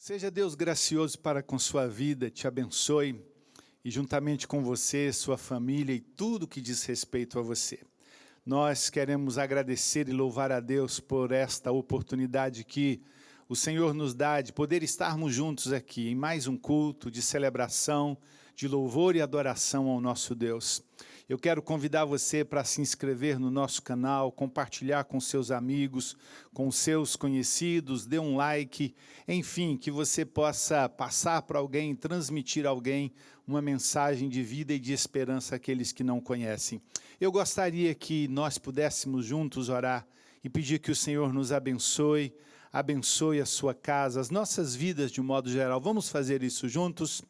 Seja Deus gracioso para com sua vida, te abençoe e juntamente com você, sua família e tudo que diz respeito a você. Nós queremos agradecer e louvar a Deus por esta oportunidade que o Senhor nos dá de poder estarmos juntos aqui em mais um culto de celebração, de louvor e adoração ao nosso Deus. Eu quero convidar você para se inscrever no nosso canal, compartilhar com seus amigos, com seus conhecidos, dê um like, enfim, que você possa passar para alguém, transmitir a alguém uma mensagem de vida e de esperança àqueles que não conhecem. Eu gostaria que nós pudéssemos juntos orar e pedir que o Senhor nos abençoe, abençoe a sua casa, as nossas vidas de um modo geral. Vamos fazer isso juntos?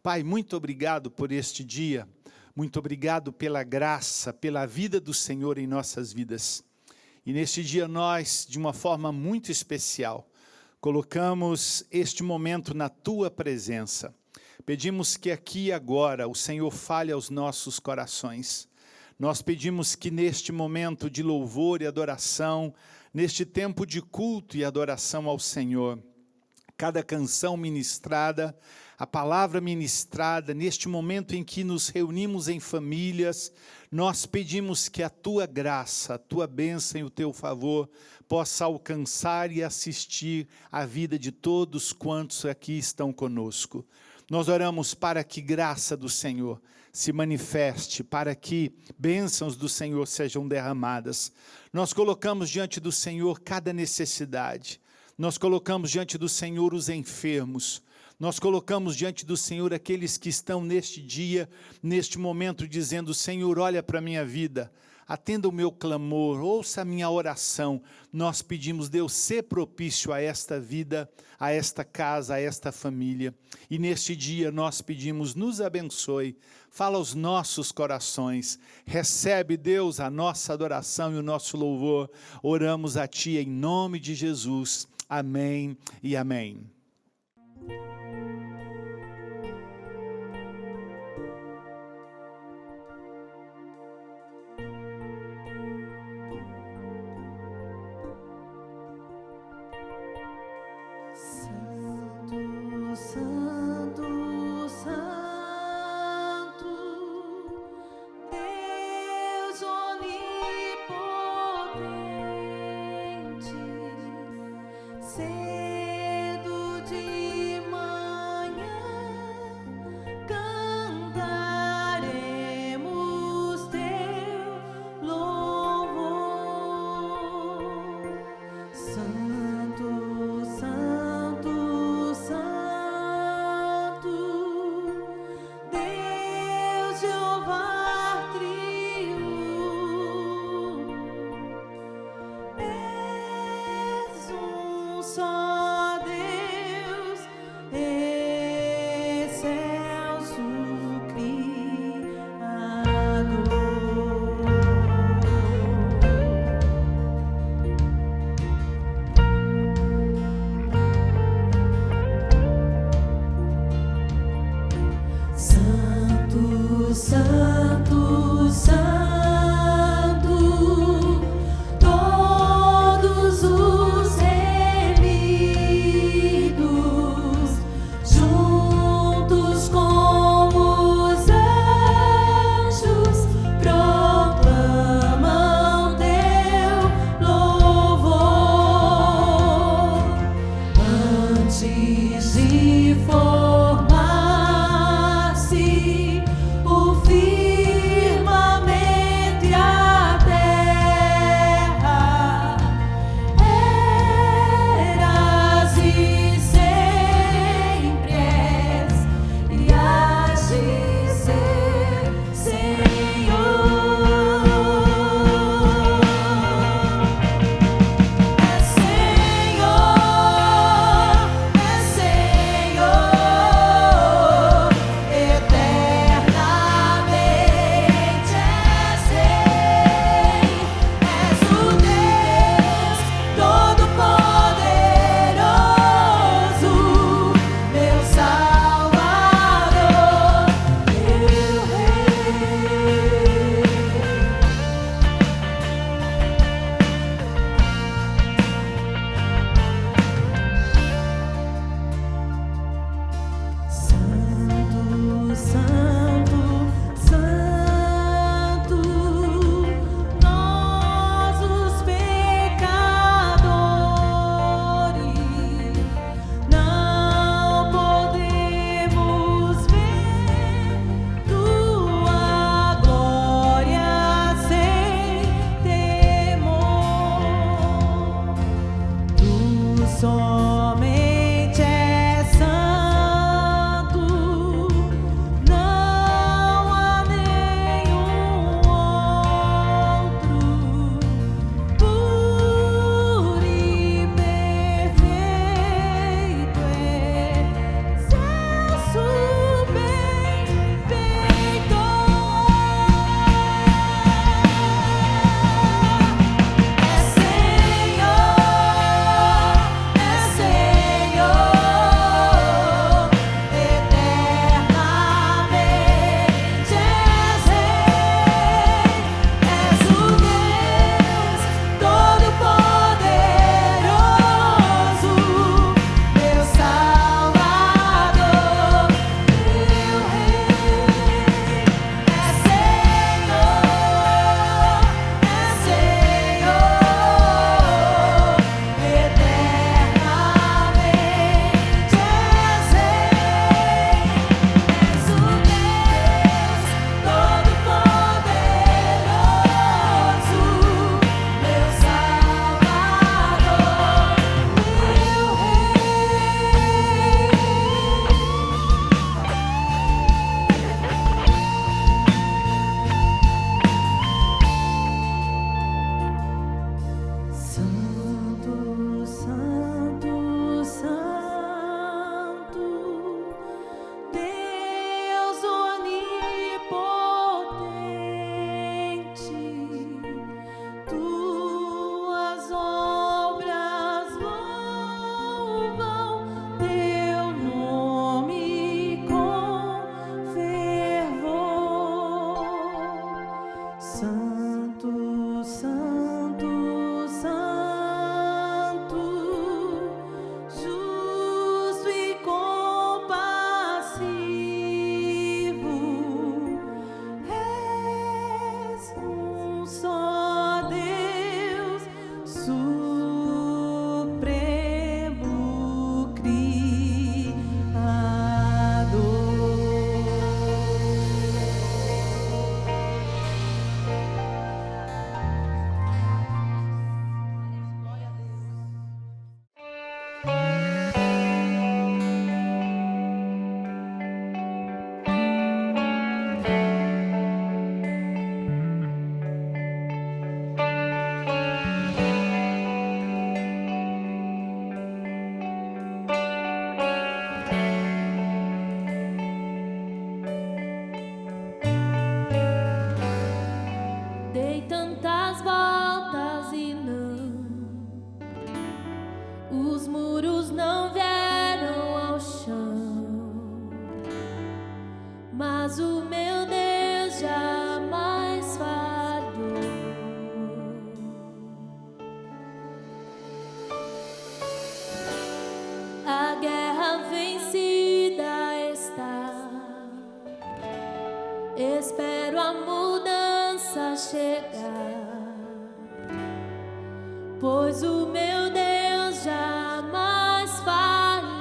Pai, muito obrigado por este dia. Muito obrigado pela graça, pela vida do Senhor em nossas vidas. E neste dia nós, de uma forma muito especial, colocamos este momento na Tua presença. Pedimos que aqui e agora o Senhor fale aos nossos corações. Nós pedimos que neste momento de louvor e adoração, neste tempo de culto e adoração ao Senhor, cada canção ministrada, a palavra ministrada, neste momento em que nos reunimos em famílias, nós pedimos que a Tua graça, a Tua bênção e o Teu favor possa alcançar e assistir a vida de todos quantos aqui estão conosco. Nós oramos para que graça do Senhor se manifeste, para que bênçãos do Senhor sejam derramadas. Nós colocamos diante do Senhor cada necessidade. Nós colocamos diante do Senhor os enfermos, nós colocamos diante do Senhor aqueles que estão neste dia, neste momento, dizendo: Senhor, olha para a minha vida, atenda o meu clamor, ouça a minha oração. Nós pedimos, Deus, ser propício a esta vida, a esta casa, a esta família. E neste dia nós pedimos, nos abençoe, fala aos nossos corações, recebe, Deus, a nossa adoração e o nosso louvor. Oramos a Ti em nome de Jesus. Amém e amém. Santo, Santo, Santo, Deus onipotente, cedo de manhã. mas o meu Deus jamais falhou. A guerra vencida está. Espero a mudança chegar, pois o meu Deus jamais falhou.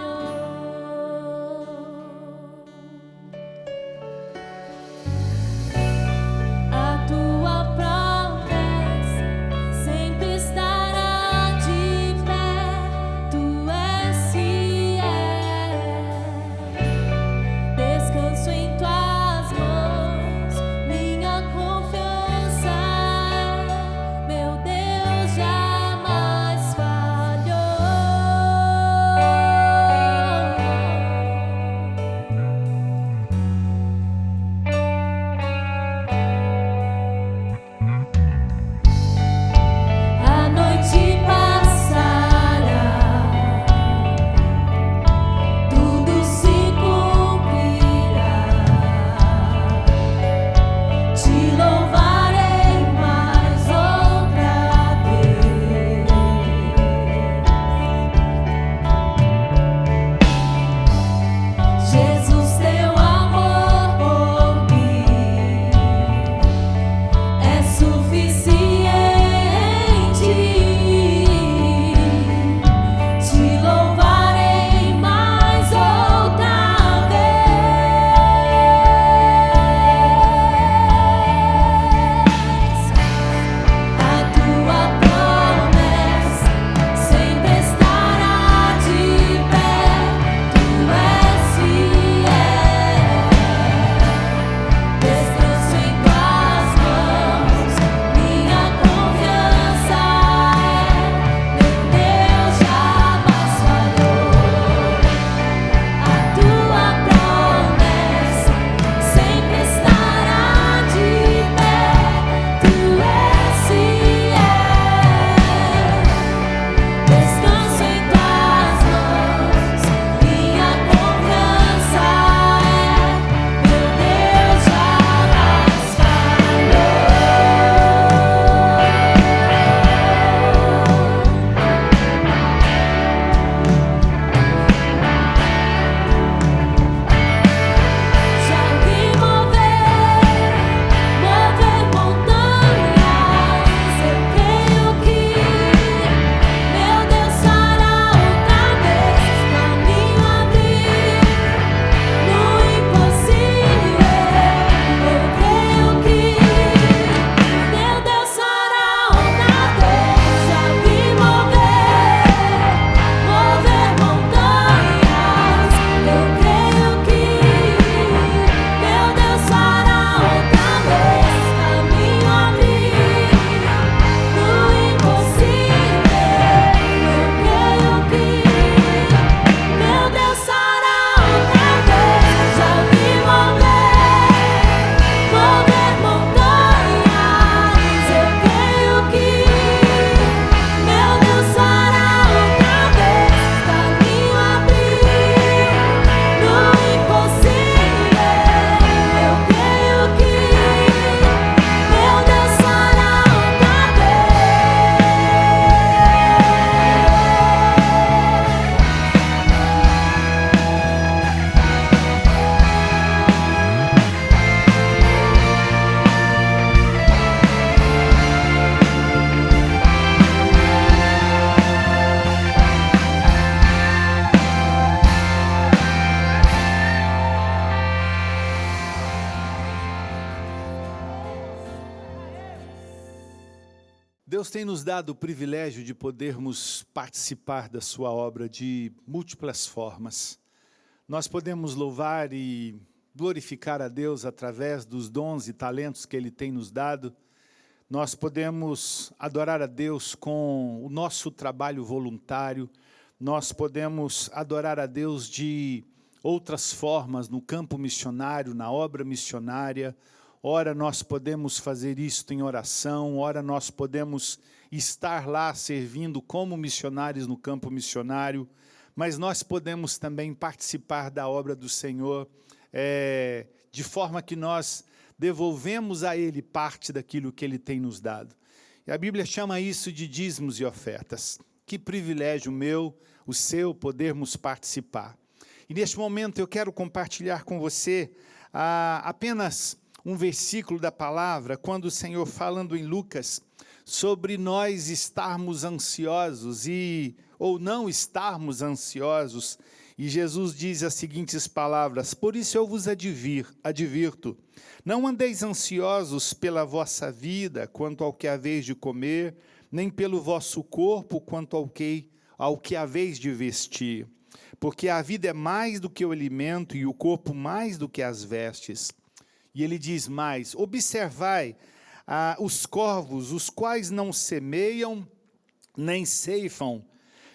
A tua promessa sempre estará de pé. Tu és fiel. Descanso em tuas mãos, minha confiança é, meu Deus jamais falhou. A noite passará, tudo se cumprirá. Te louvarei mais outra vez. Jesus, teu amor por mim é suficiente. Te louvarei mais outra vez. A tua promessa sempre estará de pé. Tu és fiel. Descanso em tuas mãos, minha confiança é, meu Deus jamais falhou. A tua promessa sempre estará de pé. Tu és fiel. Descanso em tuas mãos, minha confiança é, meu Deus jamais falhou. Já vi mover montanhas. Eu creio que meu Deus fará outra vez. Caminho abrir no impossível. Eu creio que meu Deus fará outra vez. Já vi mover montanhas. Eu creio que meu Deus fará outra vez. Caminho abrir no impossível. Eu creio que meu Deus fará outra vez. Já vi mover montanhas. Eu creio que meu Deus fará outra vez. Caminho abrir no impossível. Eu creio que meu Deus fará outra vez. Deus tem nos dado o privilégio de podermos participar da sua obra de múltiplas formas. Nós podemos louvar e glorificar a Deus através dos dons e talentos que Ele tem nos dado. Nós podemos adorar a Deus com o nosso trabalho voluntário. Nós podemos adorar a Deus de outras formas no campo missionário, na obra missionária. Ora nós podemos fazer isto em oração, ora nós podemos estar lá servindo como missionários no campo missionário, mas nós podemos também participar da obra do Senhor de forma que nós devolvemos a Ele parte daquilo que Ele tem nos dado. E a Bíblia chama isso de dízimos e ofertas. Que privilégio meu, o seu, podermos participar. E neste momento eu quero compartilhar com você apenas um versículo da palavra, quando o Senhor, falando em Lucas, sobre nós estarmos ansiosos ou não estarmos ansiosos, e Jesus diz as seguintes palavras: por isso eu vos advirto, não andeis ansiosos pela vossa vida, quanto ao que haveis de comer, nem pelo vosso corpo, quanto ao que haveis de vestir. Porque a vida é mais do que o alimento, e o corpo mais do que as vestes. E ele diz mais: observai os corvos, os quais não semeiam, nem ceifam,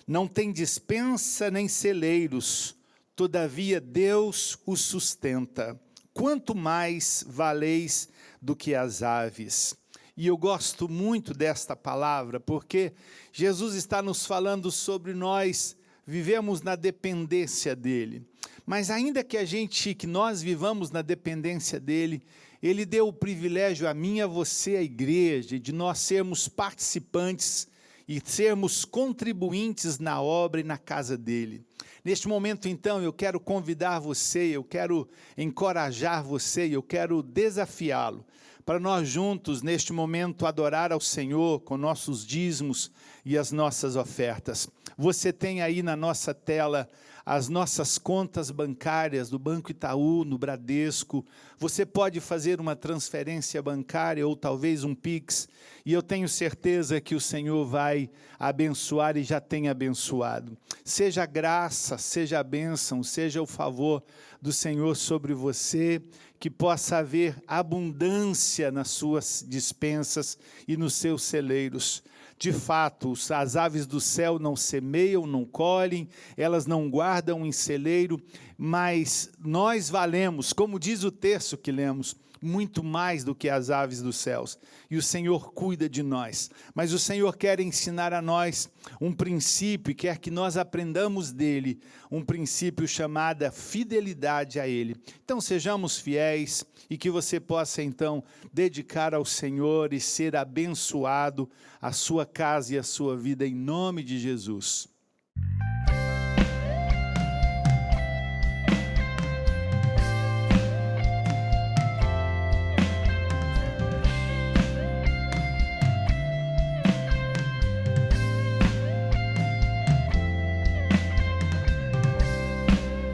não têm despensa, nem celeiros, todavia Deus os sustenta. Quanto mais valeis do que as aves. E eu gosto muito desta palavra, porque Jesus está nos falando sobre nós vivemos na dependência dEle. Mas ainda que nós vivamos na dependência dEle, Ele deu o privilégio a mim e a você, a igreja, de nós sermos participantes e sermos contribuintes na obra e na casa dEle. Neste momento, então, eu quero convidar você, eu quero encorajar você, eu quero desafiá-lo, para nós juntos, neste momento, adorar ao Senhor com nossos dízimos e as nossas ofertas. Você tem aí na nossa tela as nossas contas bancárias do Banco Itaú, no Bradesco. Você pode fazer uma transferência bancária ou talvez um Pix, e eu tenho certeza que o Senhor vai abençoar e já tem abençoado. Seja a graça, seja a bênção, seja o favor do Senhor sobre você, que possa haver abundância nas suas despensas e nos seus celeiros. De fato, as aves do céu não semeiam, não colhem, elas não guardam em celeiro, mas nós valemos, como diz o texto que lemos, muito mais do que as aves dos céus. E o Senhor cuida de nós. Mas o Senhor quer ensinar a nós um princípio, e quer que nós aprendamos dele, um princípio chamado fidelidade a Ele. Então sejamos fiéis e que você possa então dedicar ao Senhor e ser abençoado a sua casa e a sua vida em nome de Jesus.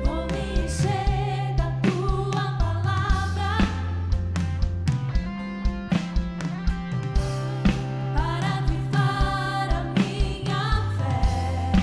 Vou me encher da tua palavra para avivar a minha fé.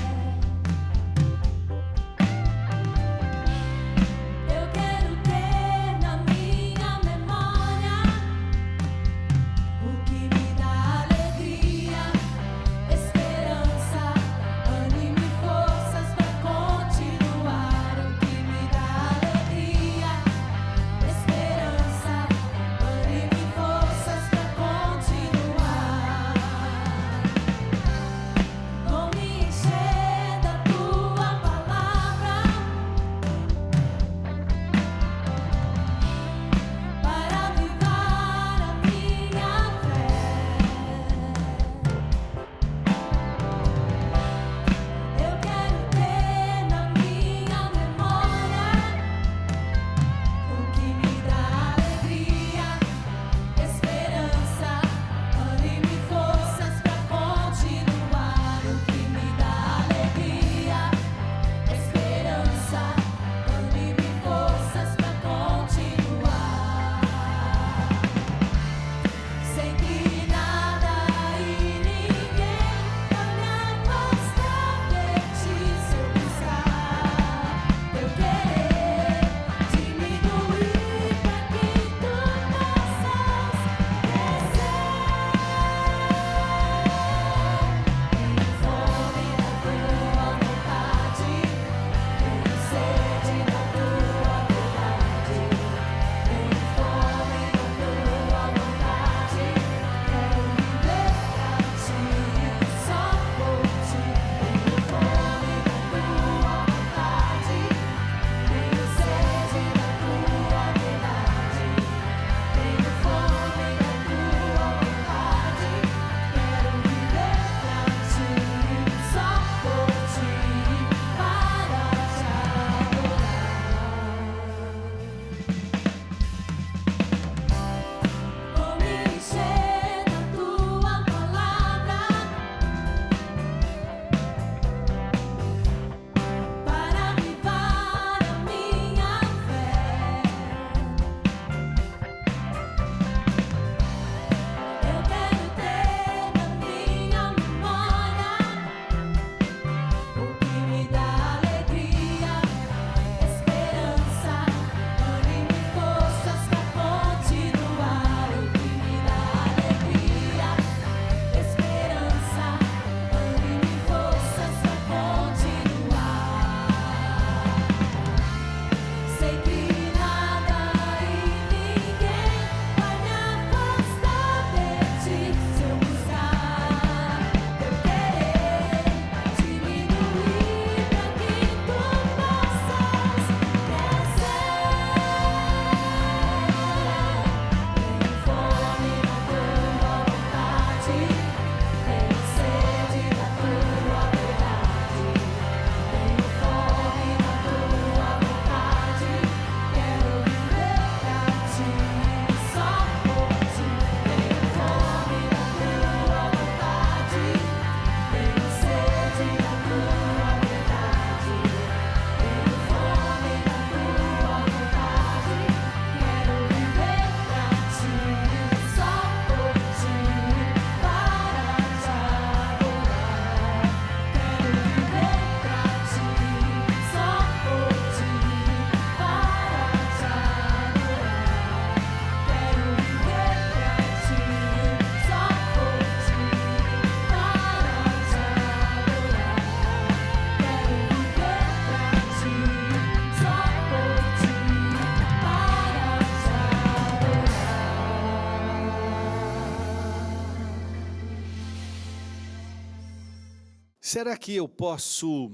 Será que eu posso,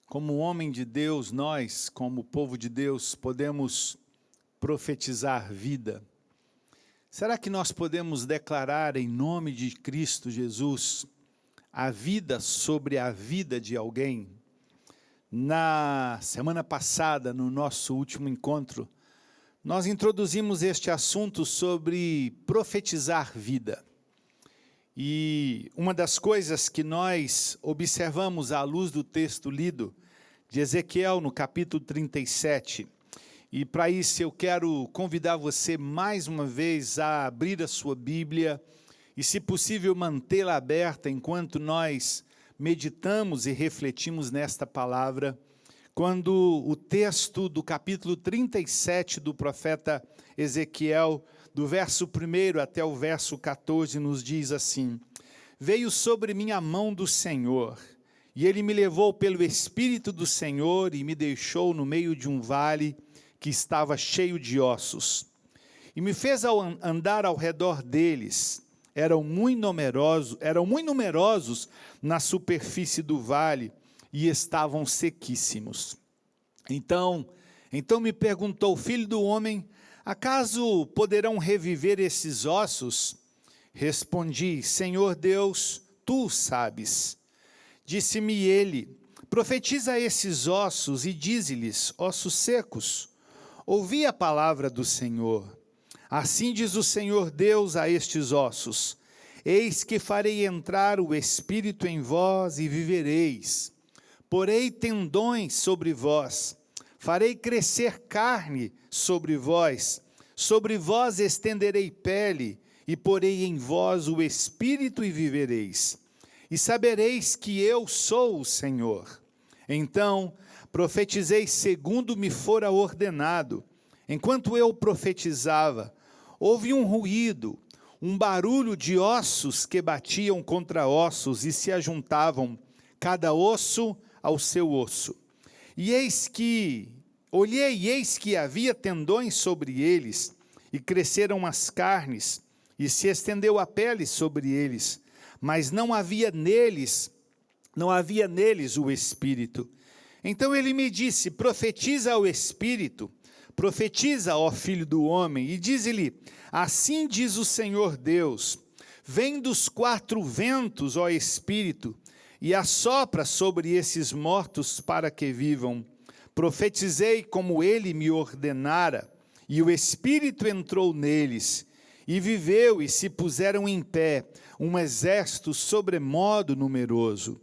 como homem de Deus, nós, como povo de Deus, podemos profetizar vida? Será que nós podemos declarar em nome de Cristo Jesus a vida sobre a vida de alguém? Na semana passada, no nosso último encontro, nós introduzimos este assunto sobre profetizar vida. E uma das coisas que nós observamos à luz do texto lido de Ezequiel, no capítulo 37, e para isso eu quero convidar você mais uma vez a abrir a sua Bíblia e, se possível, mantê-la aberta enquanto nós meditamos e refletimos nesta palavra, quando o texto do capítulo 37 do profeta Ezequiel, do verso 1 até o verso 14, nos diz assim: Veio sobre mim a mão do Senhor, e ele me levou pelo Espírito do Senhor e me deixou no meio de um vale que estava cheio de ossos. E me fez andar ao redor deles. Eram muito numerosos na superfície do vale e estavam sequíssimos. Então me perguntou: filho do homem, acaso poderão reviver esses ossos? Respondi: Senhor Deus, tu sabes. Disse-me ele: profetiza a esses ossos e dize-lhes: ossos secos, ouvi a palavra do Senhor. Assim diz o Senhor Deus a estes ossos: eis que farei entrar o Espírito em vós e vivereis. Porei tendões sobre vós, farei crescer carne sobre vós estenderei pele, e porei em vós o Espírito e vivereis. E sabereis que eu sou o Senhor. Então profetizei segundo me fora ordenado. Enquanto eu profetizava, houve um ruído, um barulho de ossos que batiam contra ossos e se ajuntavam, cada osso ao seu osso. E olhei, e eis que havia tendões sobre eles, e cresceram as carnes, e se estendeu a pele sobre eles, mas não havia neles o Espírito. Então ele me disse: profetiza ao Espírito, profetiza, ó filho do homem, e dize-lhe: assim diz o Senhor Deus, vem dos 4 ventos, ó Espírito, e assopra sobre esses mortos para que vivam. Profetizei como ele me ordenara, e o Espírito entrou neles, e viveu, e se puseram em pé, um exército sobremodo numeroso.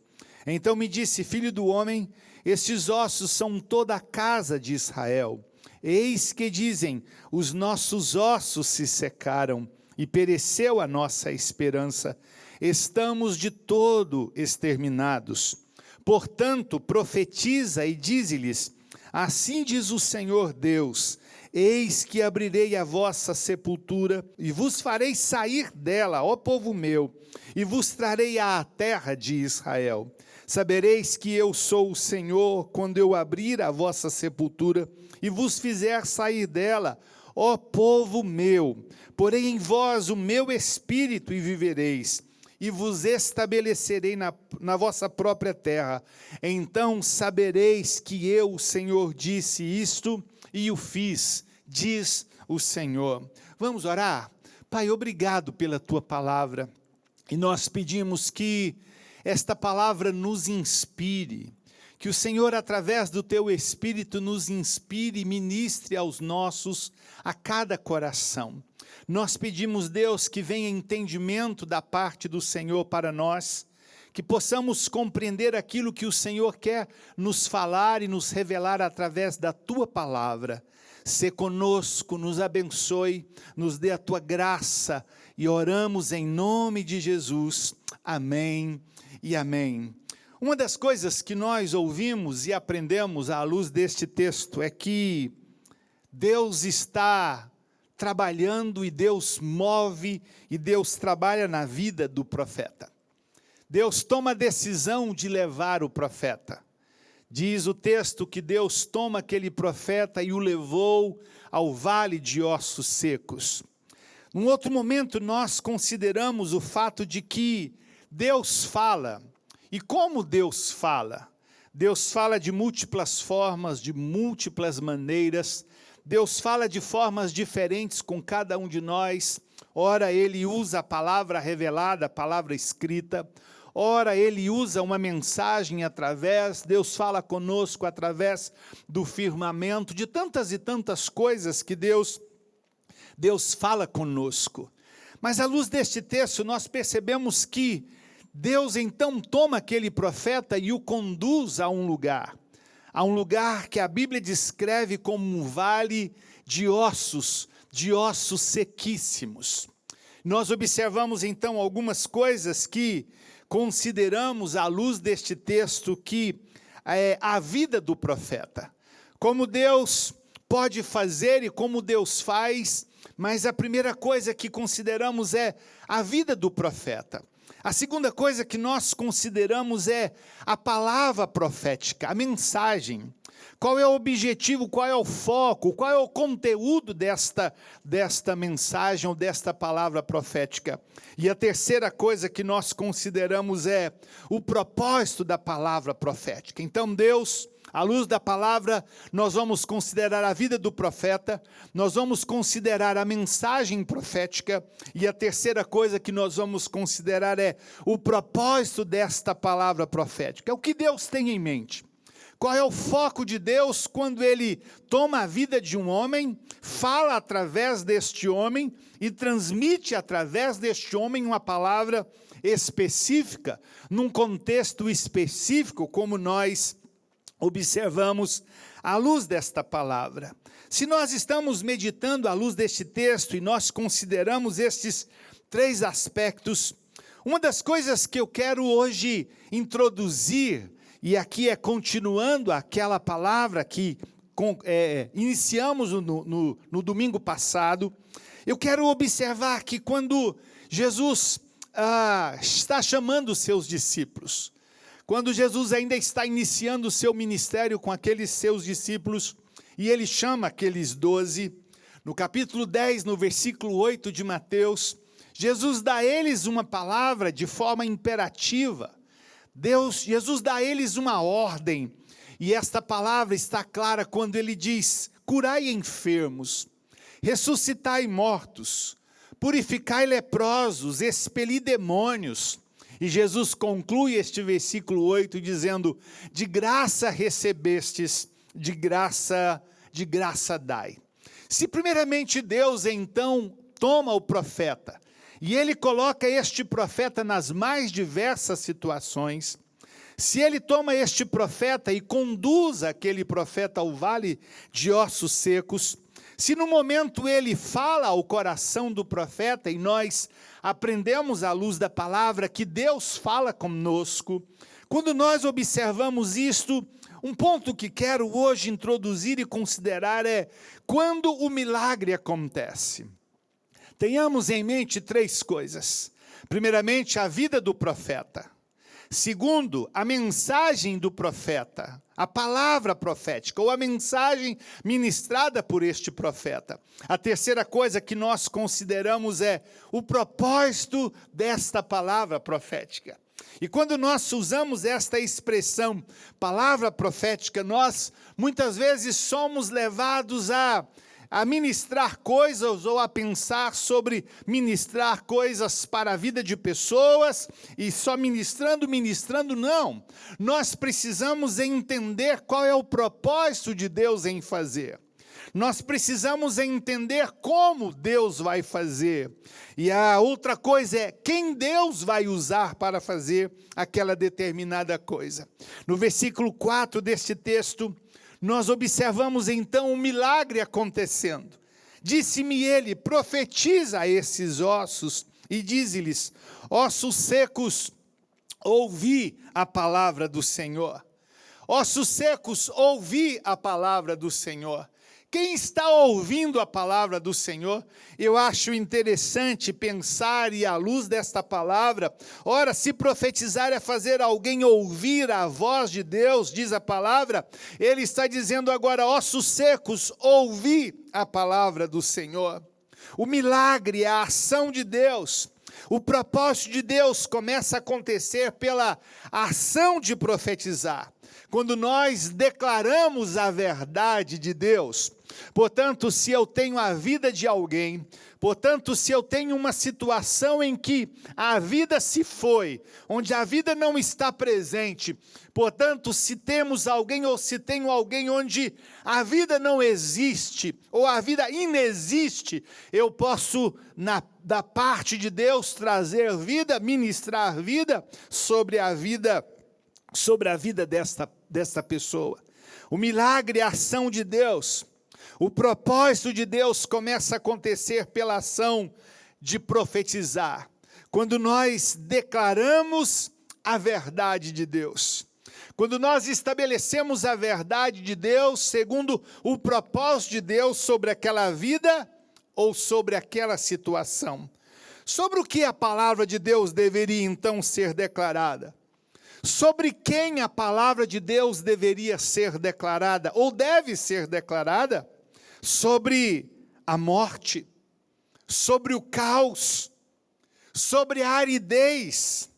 Então me disse: filho do homem, estes ossos são toda a casa de Israel. Eis que dizem: os nossos ossos se secaram, e pereceu a nossa esperança. Estamos de todo exterminados. Portanto, profetiza e dize-lhes: assim diz o Senhor Deus, eis que abrirei a vossa sepultura, e vos farei sair dela, ó povo meu, e vos trarei à terra de Israel. Sabereis que eu sou o Senhor, quando eu abrir a vossa sepultura, e vos fizer sair dela, ó povo meu. Porei em vós o meu espírito e vivereis, e vos estabelecerei na vossa própria terra. Então sabereis que eu, o Senhor, disse isto e o fiz, diz o Senhor. Vamos orar? Pai, obrigado pela tua palavra, e nós pedimos que esta palavra nos inspire, que o Senhor, através do teu Espírito, nos inspire e ministre aos nossos, a cada coração. Nós pedimos, Deus, que venha entendimento da parte do Senhor para nós, que possamos compreender aquilo que o Senhor quer nos falar e nos revelar através da tua palavra. Sê conosco, nos abençoe, nos dê a tua graça, e oramos em nome de Jesus. Amém e amém. Uma das coisas que nós ouvimos e aprendemos à luz deste texto é que Deus está trabalhando, e Deus move, e Deus trabalha na vida do profeta. Deus toma a decisão de levar o profeta. Diz o texto que Deus toma aquele profeta e o levou ao vale de ossos secos. Num outro momento nós consideramos o fato de que Deus fala, E como Deus fala? Deus fala de múltiplas formas, de múltiplas maneiras. Deus fala de formas diferentes com cada um de nós. Ora, Ele usa a palavra revelada, a palavra escrita. Ora, Ele usa uma mensagem Deus fala conosco através do firmamento, de tantas e tantas coisas que Deus fala conosco. Mas à luz deste texto, nós percebemos que Deus então toma aquele profeta e o conduz a um lugar que a Bíblia descreve como um vale de ossos sequíssimos. Nós observamos então algumas coisas que consideramos à luz deste texto, que é a vida do profeta. Como Deus pode fazer e como Deus faz, mas a primeira coisa que consideramos é a vida do profeta. A segunda coisa que nós consideramos é a palavra profética, a mensagem. Qual é o objetivo, qual é o foco, qual é o conteúdo desta mensagem ou desta palavra profética? E a terceira coisa que nós consideramos é o propósito da palavra profética. Então Deus, à luz da palavra, nós vamos considerar a vida do profeta, nós vamos considerar a mensagem profética, e a terceira coisa que nós vamos considerar é o propósito desta palavra profética. O que Deus tem em mente? Qual é o foco de Deus quando Ele toma a vida de um homem, fala através deste homem e transmite através deste homem uma palavra específica, num contexto específico, como nós observamos à luz desta palavra? Se nós estamos meditando à luz deste texto e nós consideramos estes três aspectos, uma das coisas que eu quero hoje introduzir, e aqui é continuando aquela palavra que iniciamos no domingo passado, eu quero observar que quando Jesus está chamando os seus discípulos, quando Jesus ainda está iniciando o seu ministério com aqueles seus discípulos, e Ele chama aqueles 12, no capítulo 10, no versículo 8 de Mateus, Jesus dá a eles uma palavra de forma imperativa. Jesus dá a eles uma ordem, e esta palavra está clara quando Ele diz: curai enfermos, ressuscitai mortos, purificai leprosos, expeli demônios. E Jesus conclui este versículo 8 dizendo: de graça recebestes, de graça dai. Se primeiramente Deus então toma o profeta, e Ele coloca este profeta nas mais diversas situações, se Ele toma este profeta e conduz aquele profeta ao vale de ossos secos, se no momento Ele fala ao coração do profeta, e nós aprendemos à luz da palavra que Deus fala conosco, quando nós observamos isto, um ponto que quero hoje introduzir e considerar é quando o milagre acontece. Tenhamos em mente três coisas. Primeiramente, a vida do profeta. Segundo, a mensagem do profeta, a palavra profética, ou a mensagem ministrada por este profeta. A terceira coisa que nós consideramos é o propósito desta palavra profética. E quando nós usamos esta expressão, palavra profética, nós muitas vezes somos levados a ministrar coisas ou a pensar sobre ministrar coisas para a vida de pessoas e só ministrando, não. Nós precisamos entender qual é o propósito de Deus em fazer. Nós precisamos entender como Deus vai fazer. E a outra coisa é quem Deus vai usar para fazer aquela determinada coisa. No versículo 4 deste texto, nós observamos então um milagre acontecendo. Disse-me ele: profetiza a esses ossos e dize-lhes: ossos secos, ouvi a palavra do Senhor. Ossos secos, ouvi a palavra do Senhor. Quem está ouvindo a palavra do Senhor? Eu acho interessante pensar, e à luz desta palavra, ora, se profetizar é fazer alguém ouvir a voz de Deus, diz a palavra, Ele está dizendo agora: ossos secos, ouvi a palavra do Senhor. O milagre, a ação de Deus. O propósito de Deus começa a acontecer pela ação de profetizar. Quando nós declaramos a verdade de Deus. Portanto, se eu tenho a vida de alguém, portanto, se eu tenho uma situação em que a vida se foi, onde a vida não está presente, portanto, se temos alguém ou se tenho alguém onde a vida não existe, ou a vida inexiste, eu posso, da parte de Deus, trazer vida, ministrar vida sobre a vida desta pessoa. O milagre, a ação de Deus, o propósito de Deus começa a acontecer pela ação de profetizar. Quando nós declaramos a verdade de Deus. Quando nós estabelecemos a verdade de Deus, segundo o propósito de Deus sobre aquela vida ou sobre aquela situação. Sobre o que a palavra de Deus deveria então ser declarada? Sobre quem a palavra de Deus deveria ser declarada, ou deve ser declarada? Sobre a morte, sobre o caos, sobre a aridez.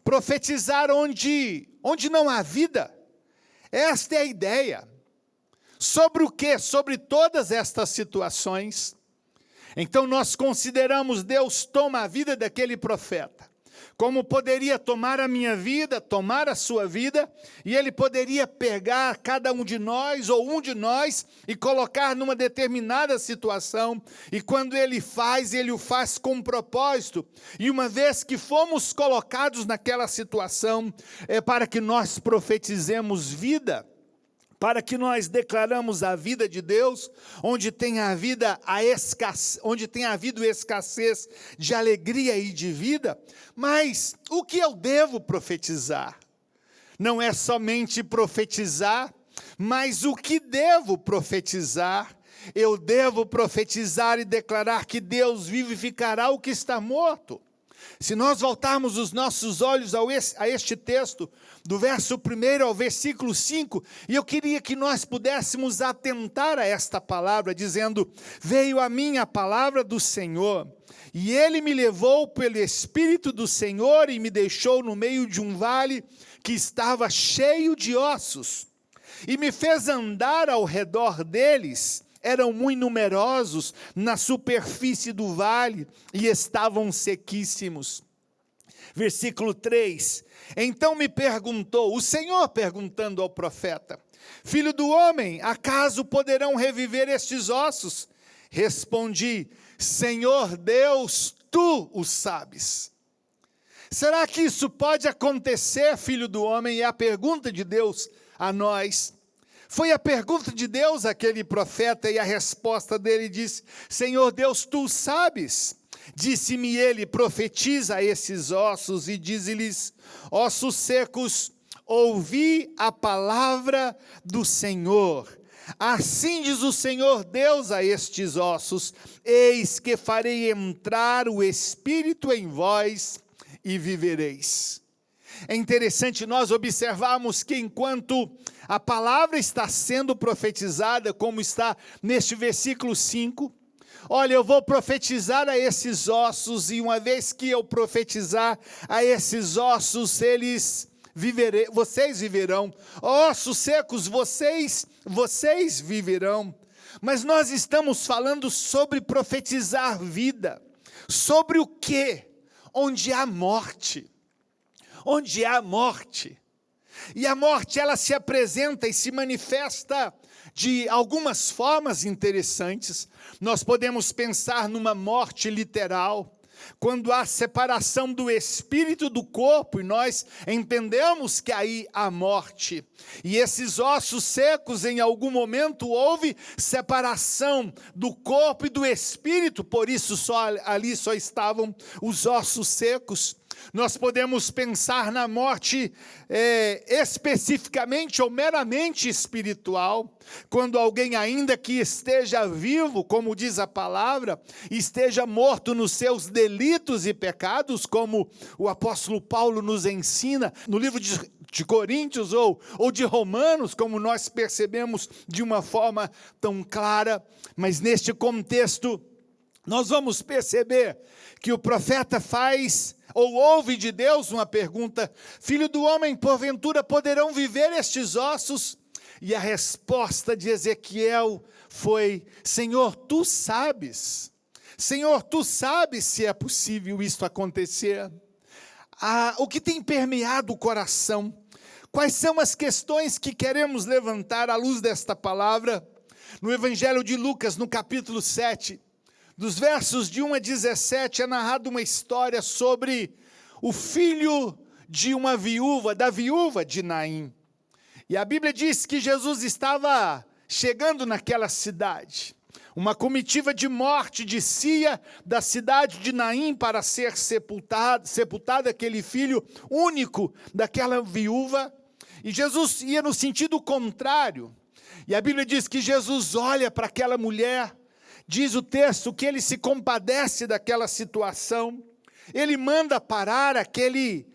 Profetizar onde não há vida. Esta é a ideia. Sobre o quê? Sobre todas estas situações. Então nós consideramos Deus toma a vida daquele profeta. Como poderia tomar a minha vida, tomar a sua vida, e ele poderia pegar cada um de nós, ou um de nós, e colocar numa determinada situação, e quando ele o faz com propósito, e uma vez que fomos colocados naquela situação, é para que nós profetizemos vida, para que nós declaramos a vida de Deus, onde tem havido escassez de alegria e de vida. Mas o que eu devo profetizar? Não é somente profetizar, mas o que devo profetizar? Eu devo profetizar e declarar que Deus vivificará o que está morto. Se nós voltarmos os nossos olhos a este texto, do verso 1 ao versículo 5, e eu queria que nós pudéssemos atentar a esta palavra, dizendo, veio a mim a palavra do Senhor, e ele me levou pelo Espírito do Senhor e me deixou no meio de um vale que estava cheio de ossos, e me fez andar ao redor deles. Eram muito numerosos na superfície do vale e estavam sequíssimos. Versículo 3, então me perguntou, o Senhor perguntando ao profeta, filho do homem, acaso poderão reviver estes ossos? Respondi, Senhor Deus, tu o sabes. Será que isso pode acontecer, filho do homem? É a pergunta de Deus a nós. Foi a pergunta de Deus àquele profeta e a resposta dele disse, Senhor Deus, tu sabes. Disse-me ele, profetiza a esses ossos e dize-lhes, ossos secos, ouvi a palavra do Senhor. Assim diz o Senhor Deus a estes ossos, eis que farei entrar o Espírito em vós e vivereis. É interessante nós observarmos que enquanto a palavra está sendo profetizada, como está neste versículo 5, olha, eu vou profetizar a esses ossos, e uma vez que eu profetizar a esses ossos, vocês viverão. Ossos secos, vocês viverão. Mas nós estamos falando sobre profetizar vida. Sobre o quê? Onde há morte. Onde há morte. E a morte, ela se apresenta e se manifesta de algumas formas interessantes. Nós podemos pensar numa morte literal, quando há separação do espírito do corpo, e nós entendemos que aí há morte. E esses ossos secos, em algum momento, houve separação do corpo e do espírito, por isso ali só estavam os ossos secos. Nós podemos pensar na morte especificamente ou meramente espiritual, quando alguém ainda que esteja vivo, como diz a palavra, esteja morto nos seus delitos e pecados, como o apóstolo Paulo nos ensina no livro de Coríntios ou de Romanos, como nós percebemos de uma forma tão clara. Mas neste contexto, nós vamos perceber que o profeta faz, ou ouve de Deus uma pergunta: filho do homem, porventura poderão viver estes ossos? E a resposta de Ezequiel foi: Senhor, tu sabes. Senhor, tu sabes se é possível isto acontecer. O que tem permeado o coração? Quais são as questões que queremos levantar à luz desta palavra? No Evangelho de Lucas, no capítulo 7, dos versos de 1 a 17, é narrada uma história sobre o filho de uma viúva, da viúva de Naim. E a Bíblia diz que Jesus estava chegando naquela cidade. Uma comitiva de morte descia da cidade de Naim para ser sepultado aquele filho único daquela viúva. E Jesus ia no sentido contrário. E a Bíblia diz que Jesus olha para aquela mulher, diz o texto que ele se compadece daquela situação. Ele manda parar aquele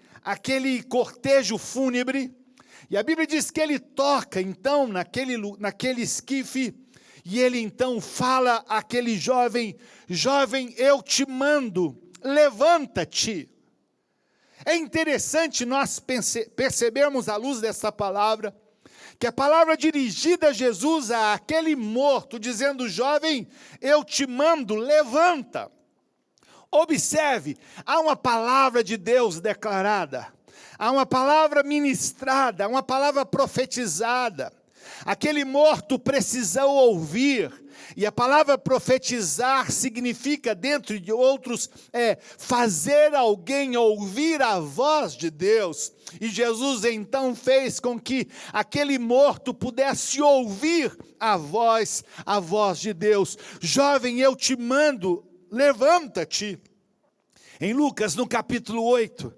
cortejo fúnebre. E a Bíblia diz que ele toca então naquele esquife. E ele então fala àquele jovem: jovem, eu te mando, levanta-te. É interessante nós percebermos à luz dessa palavra, que a palavra dirigida a Jesus, àquele morto, dizendo: jovem, eu te mando, levanta. Observe, há uma palavra de Deus declarada, há uma palavra ministrada, há uma palavra profetizada. Aquele morto precisou ouvir, e a palavra profetizar significa, dentre de outros, fazer alguém ouvir a voz de Deus. E Jesus então fez com que aquele morto pudesse ouvir a voz de Deus. Jovem, eu te mando, levanta-te. Em Lucas, no capítulo 8,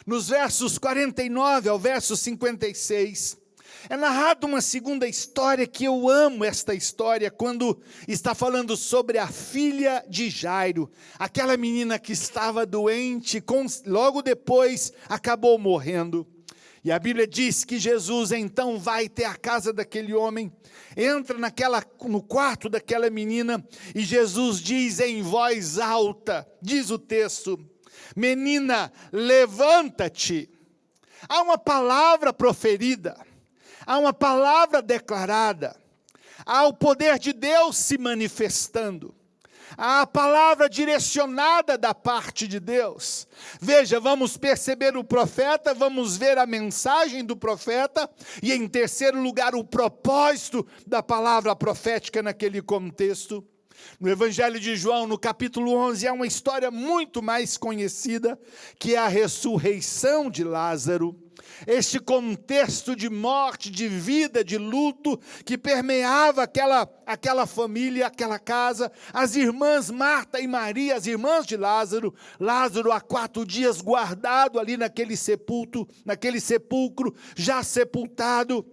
nos versos 49 ao verso 56, é narrada uma segunda história, que eu amo esta história, quando está falando sobre a filha de Jairo, aquela menina que estava doente, logo depois acabou morrendo. E a Bíblia diz que Jesus então vai até a casa daquele homem, entra no quarto daquela menina, e Jesus diz em voz alta, diz o texto: menina, levanta-te. Há uma palavra proferida, há uma palavra declarada, há o poder de Deus se manifestando, há a palavra direcionada da parte de Deus. Veja, vamos perceber o profeta, vamos ver a mensagem do profeta, e em terceiro lugar, o propósito da palavra profética naquele contexto. No Evangelho de João, no capítulo 11, há uma história muito mais conhecida, que é a ressurreição de Lázaro. Este contexto de morte, de vida, de luto, que permeava aquela família, aquela casa. As irmãs Marta e Maria, as irmãs de Lázaro, Lázaro há 4 dias guardado ali naquele sepulcro, já sepultado.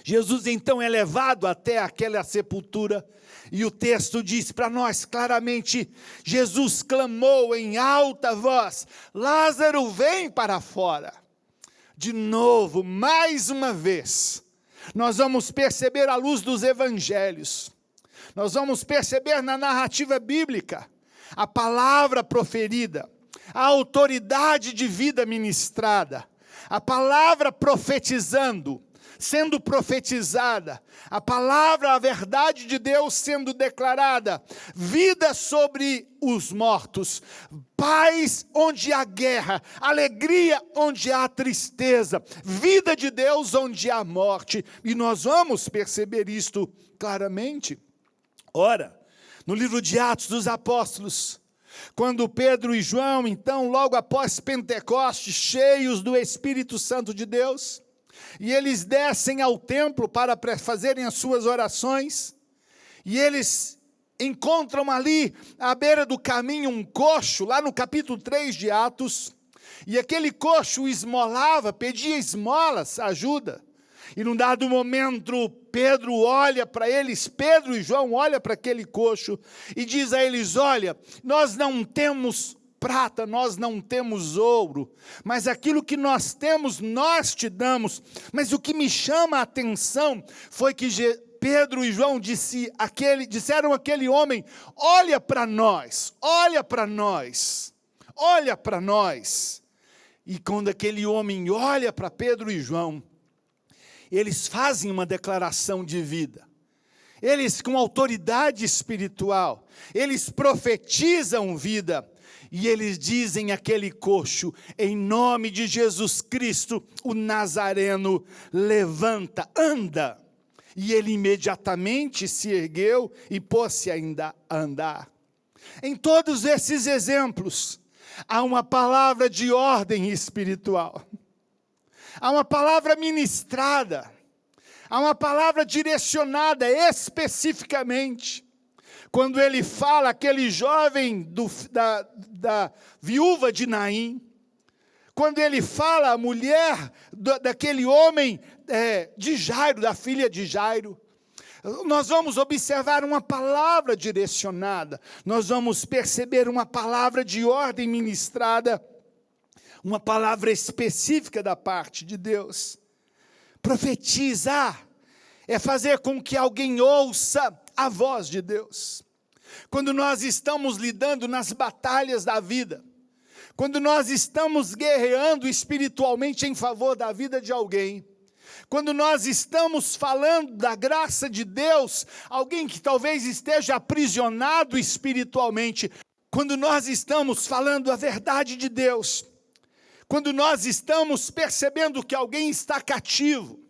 Jesus então é levado até aquela sepultura, e o texto diz para nós claramente: Jesus clamou em alta voz: Lázaro, vem para fora. De novo, mais uma vez, nós vamos perceber à luz dos evangelhos, nós vamos perceber na narrativa bíblica, a palavra proferida, a autoridade de vida ministrada, a palavra profetizando, sendo profetizada, a palavra, a verdade de Deus sendo declarada, vida sobre os mortos, paz onde há guerra, alegria onde há tristeza, vida de Deus onde há morte, e nós vamos perceber isto claramente. Ora, no livro de Atos dos Apóstolos, quando Pedro e João, então, logo após Pentecostes, cheios do Espírito Santo de Deus, e eles descem ao templo para fazerem as suas orações, e eles encontram ali, à beira do caminho, um coxo, lá no capítulo 3 de Atos, e aquele coxo esmolava, pedia esmolas, ajuda, e num dado momento, Pedro olha para eles, Pedro e João olham para aquele coxo, e diz a eles: olha, nós não temos prata, nós não temos ouro, mas aquilo que nós temos, nós te damos. Mas o que me chama a atenção foi que Pedro e João disseram àquele homem: olha para nós, olha para nós, olha para nós. E quando aquele homem olha para Pedro e João, eles fazem uma declaração de vida. Eles, com autoridade espiritual, eles profetizam vida. E eles dizem àquele coxo: em nome de Jesus Cristo, o Nazareno, levanta, anda. E ele imediatamente se ergueu e pôs-se ainda a andar. Em todos esses exemplos, há uma palavra de ordem espiritual. Há uma palavra ministrada. Há uma palavra direcionada especificamente. Quando ele fala, aquele jovem da viúva de Naim, quando ele fala a mulher daquele homem de Jairo, da filha de Jairo, nós vamos observar uma palavra direcionada, nós vamos perceber uma palavra de ordem ministrada, uma palavra específica da parte de Deus. Profetizar é fazer com que alguém ouça a voz de Deus. Quando nós estamos lidando nas batalhas da vida, quando nós estamos guerreando espiritualmente em favor da vida de alguém, quando nós estamos falando da graça de Deus, alguém que talvez esteja aprisionado espiritualmente, quando nós estamos falando a verdade de Deus, quando nós estamos percebendo que alguém está cativo,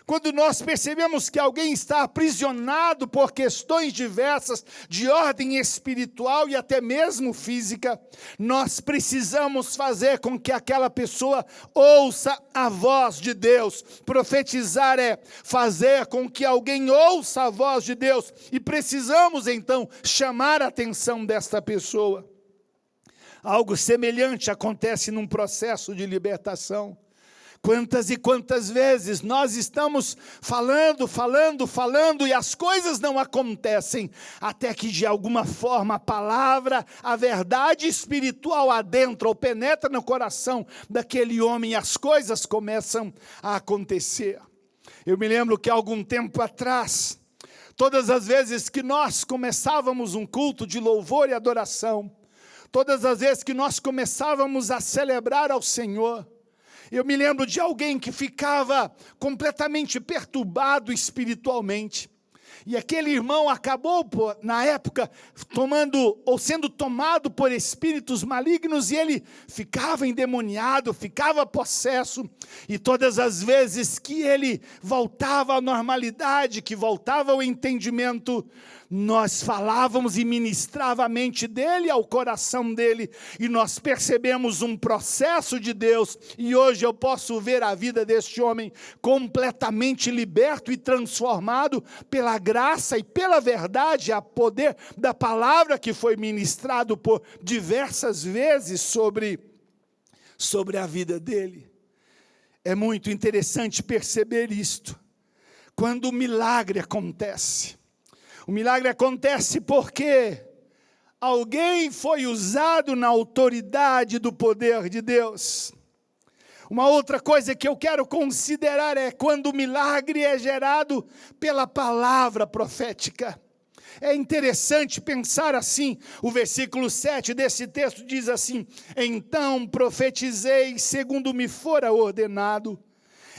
quando nós percebemos que alguém está aprisionado por questões diversas de ordem espiritual e até mesmo física, nós precisamos fazer com que aquela pessoa ouça a voz de Deus. Profetizar é fazer com que alguém ouça a voz de Deus, e precisamos então chamar a atenção desta pessoa. Algo semelhante acontece num processo de libertação. Quantas e quantas vezes nós estamos falando, e as coisas não acontecem, até que de alguma forma a palavra, a verdade espiritual adentra ou penetra no coração daquele homem e as coisas começam a acontecer. Eu me lembro que há algum tempo atrás, todas as vezes que nós começávamos um culto de louvor e adoração, todas as vezes que nós começávamos a celebrar ao Senhor, eu me lembro de alguém que ficava completamente perturbado espiritualmente. E aquele irmão acabou, na época, sendo tomado por espíritos malignos, e ele ficava endemoniado, ficava possesso. E todas as vezes que ele voltava à normalidade, que voltava ao entendimento, nós falávamos e ministrava a mente dele ao coração dele, e nós percebemos um processo de Deus, e hoje eu posso ver a vida deste homem completamente liberto e transformado pela graça e pela verdade, a poder da palavra que foi ministrado por diversas vezes sobre a vida dele. É muito interessante perceber isto, quando o milagre acontece. O milagre acontece porque alguém foi usado na autoridade do poder de Deus. Uma outra coisa que eu quero considerar é quando o milagre é gerado pela palavra profética. É interessante pensar assim, o versículo 7 desse texto diz assim: então profetizei segundo me fora ordenado.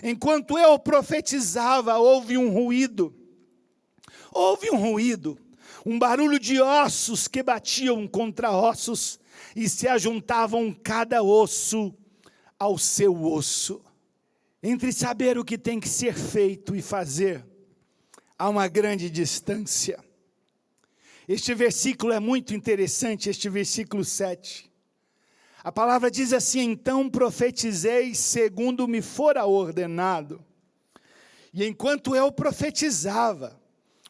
Enquanto eu profetizava, houve um ruído, um barulho de ossos que batiam contra ossos e se ajuntavam cada osso ao seu osso. Entre saber o que tem que ser feito e fazer, há uma grande distância. Este versículo é muito interessante, este versículo 7. A palavra diz assim: então profetizei segundo me fora ordenado. E enquanto eu profetizava,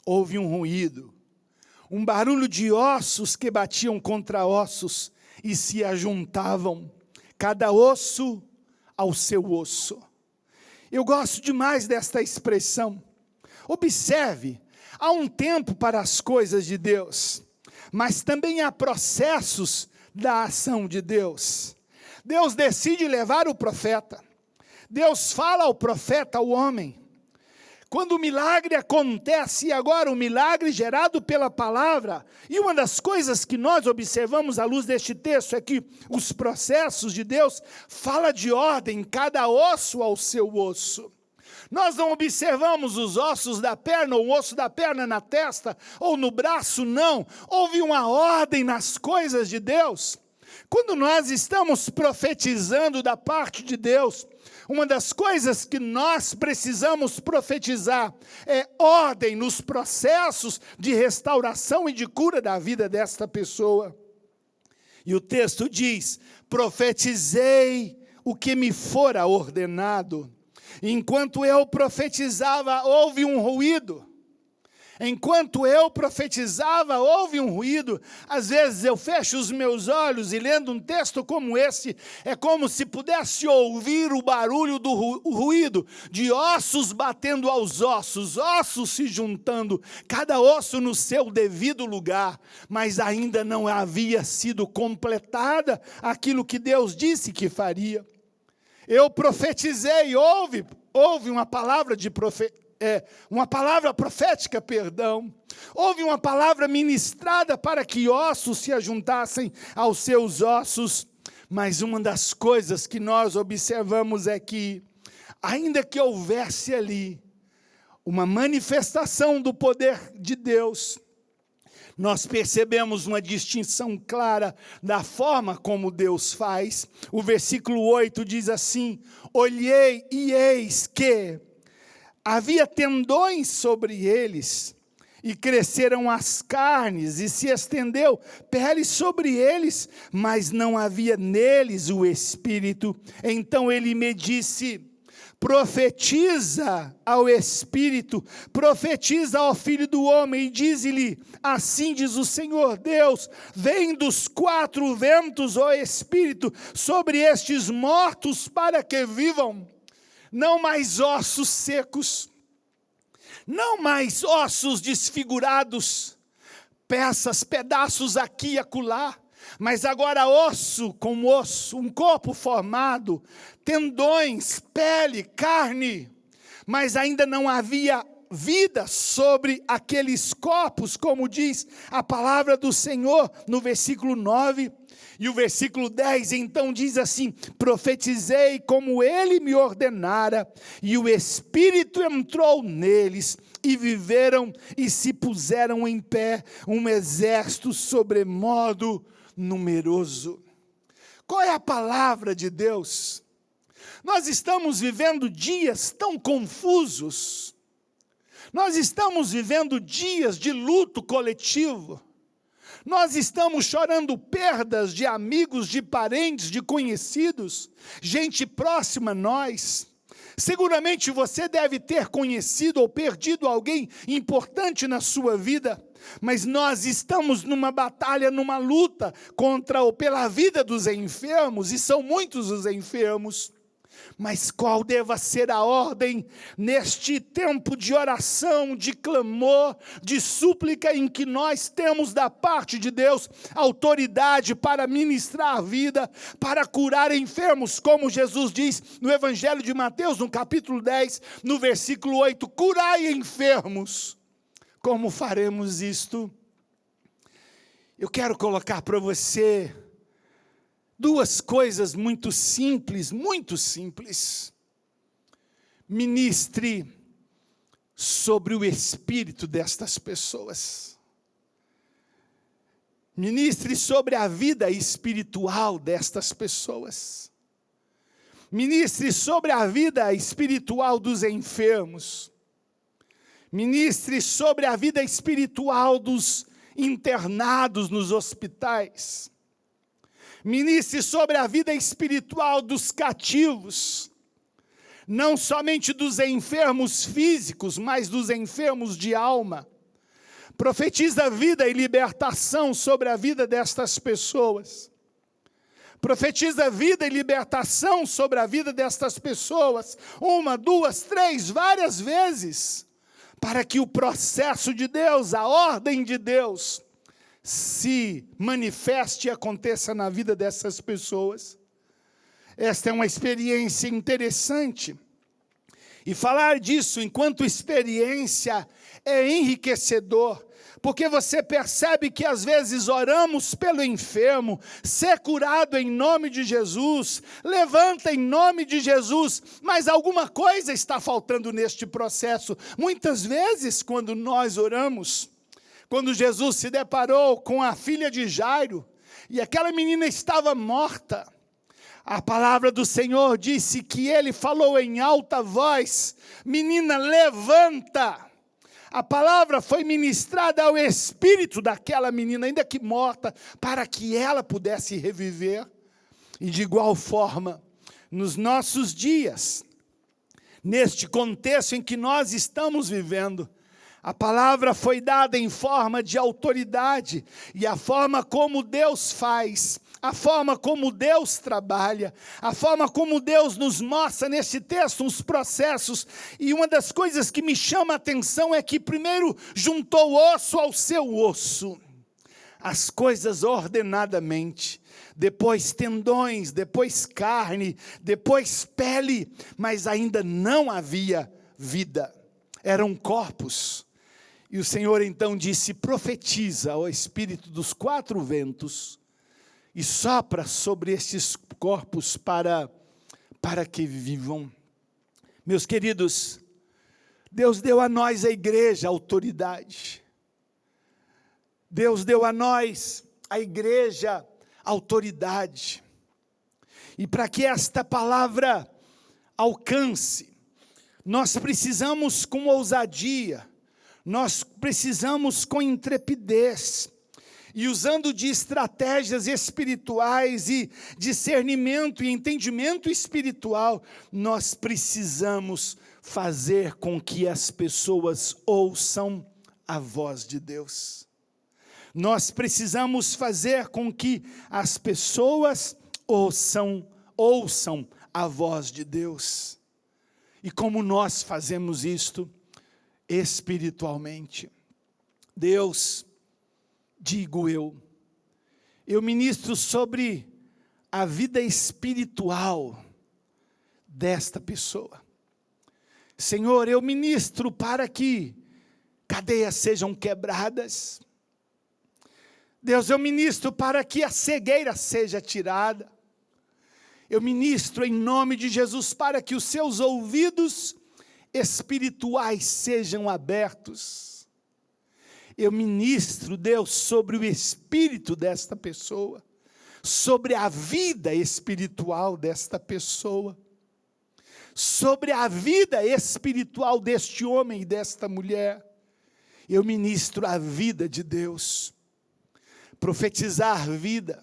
houve um ruído, um barulho de ossos que batiam contra ossos e se ajuntavam, cada osso ao seu osso. Eu gosto demais desta expressão. Observe, há um tempo para as coisas de Deus, mas também há processos da ação de Deus. Deus decide levar o profeta. Deus fala ao profeta, ao homem. Quando o milagre acontece, e agora o milagre gerado pela palavra, e uma das coisas que nós observamos à luz deste texto é que os processos de Deus fala de ordem, cada osso ao seu osso. Nós não observamos os ossos da perna, ou o osso da perna na testa, ou no braço, não. Houve uma ordem nas coisas de Deus. Quando nós estamos profetizando da parte de Deus, uma das coisas que nós precisamos profetizar é ordem nos processos de restauração e de cura da vida desta pessoa. E o texto diz: profetizei o que me fora ordenado. Enquanto eu profetizava, houve um ruído. Enquanto eu profetizava, houve um ruído. Às vezes eu fecho os meus olhos e lendo um texto como esse, é como se pudesse ouvir o barulho do ruído, de ossos batendo aos ossos, ossos se juntando, cada osso no seu devido lugar, mas ainda não havia sido completada aquilo que Deus disse que faria. Eu profetizei, houve uma palavra uma palavra profética, houve uma palavra ministrada para que ossos se ajuntassem aos seus ossos, mas uma das coisas que nós observamos é que, ainda que houvesse ali uma manifestação do poder de Deus, nós percebemos uma distinção clara da forma como Deus faz. O versículo 8 diz assim: olhei e eis que havia tendões sobre eles, e cresceram as carnes, e se estendeu pele sobre eles, mas não havia neles o Espírito. Então ele me disse: profetiza ao Espírito, profetiza ao Filho do Homem, e dize-lhe: assim diz o Senhor Deus, vem dos quatro ventos, ó Espírito, sobre estes mortos, para que vivam. Não mais ossos secos, não mais ossos desfigurados, pedaços aqui e acolá, mas agora osso com osso, um corpo formado, tendões, pele, carne, mas ainda não havia vida sobre aqueles corpos, como diz a palavra do Senhor no versículo 9. E o versículo 10, então, diz assim: profetizei como ele me ordenara, e o Espírito entrou neles, e viveram e se puseram em pé, um exército sobremodo numeroso. Qual é a palavra de Deus? Nós estamos vivendo dias tão confusos, nós estamos vivendo dias de luto coletivo, nós estamos chorando perdas de amigos, de parentes, de conhecidos, gente próxima a nós. Seguramente você deve ter conhecido ou perdido alguém importante na sua vida, mas nós estamos numa batalha, numa luta contra ou pela vida dos enfermos, e são muitos os enfermos. Mas qual deva ser a ordem neste tempo de oração, de clamor, de súplica, em que nós temos da parte de Deus autoridade para ministrar a vida, para curar enfermos, como Jesus diz no Evangelho de Mateus, no capítulo 10, no versículo 8, curai enfermos. Como faremos isto? Eu quero colocar para você duas coisas muito simples, muito simples. Ministre sobre o espírito destas pessoas. Ministre sobre a vida espiritual destas pessoas. Ministre sobre a vida espiritual dos enfermos. Ministre sobre a vida espiritual dos internados nos hospitais. Ministre sobre a vida espiritual dos cativos, não somente dos enfermos físicos, mas dos enfermos de alma. Profetiza vida e libertação sobre a vida destas pessoas. Profetiza vida e libertação sobre a vida destas pessoas, 1, 2, 3, várias vezes, para que o processo de Deus, a ordem de Deus, se manifeste e aconteça na vida dessas pessoas. Esta é uma experiência interessante. E falar disso enquanto experiência é enriquecedor, porque você percebe que às vezes oramos pelo enfermo, ser curado em nome de Jesus, levanta em nome de Jesus, mas alguma coisa está faltando neste processo. Muitas vezes quando nós oramos, quando Jesus se deparou com a filha de Jairo, e aquela menina estava morta, a palavra do Senhor disse que ele falou em alta voz: menina, levanta. A palavra foi ministrada ao espírito daquela menina, ainda que morta, para que ela pudesse reviver. E de igual forma, nos nossos dias, neste contexto em que nós estamos vivendo, a palavra foi dada em forma de autoridade, e a forma como Deus faz, a forma como Deus trabalha, a forma como Deus nos mostra nesse texto uns processos, e uma das coisas que me chama a atenção é que primeiro juntou osso ao seu osso, as coisas ordenadamente, depois tendões, depois carne, depois pele, mas ainda não havia vida, eram corpos. E o Senhor então disse: profetiza ao espírito dos quatro ventos, e sopra sobre estes corpos para que vivam. Meus queridos, Deus deu a nós, a igreja, a autoridade. Deus deu a nós, a igreja, a autoridade. E para que esta palavra alcance, nós precisamos com ousadia, nós precisamos com intrepidez, e usando de estratégias espirituais e discernimento e entendimento espiritual, nós precisamos fazer com que as pessoas ouçam a voz de Deus. Nós precisamos fazer com que as pessoas ouçam a voz de Deus. E como nós fazemos isto? Espiritualmente. Deus, digo eu ministro sobre a vida espiritual desta pessoa. Senhor, eu ministro para que cadeias sejam quebradas. Deus, eu ministro para que a cegueira seja tirada. Eu ministro em nome de Jesus para que os seus ouvidos espirituais sejam abertos. Eu ministro, Deus, sobre o espírito desta pessoa, sobre a vida espiritual desta pessoa, sobre a vida espiritual deste homem e desta mulher. Eu ministro a vida de Deus. Profetizar vida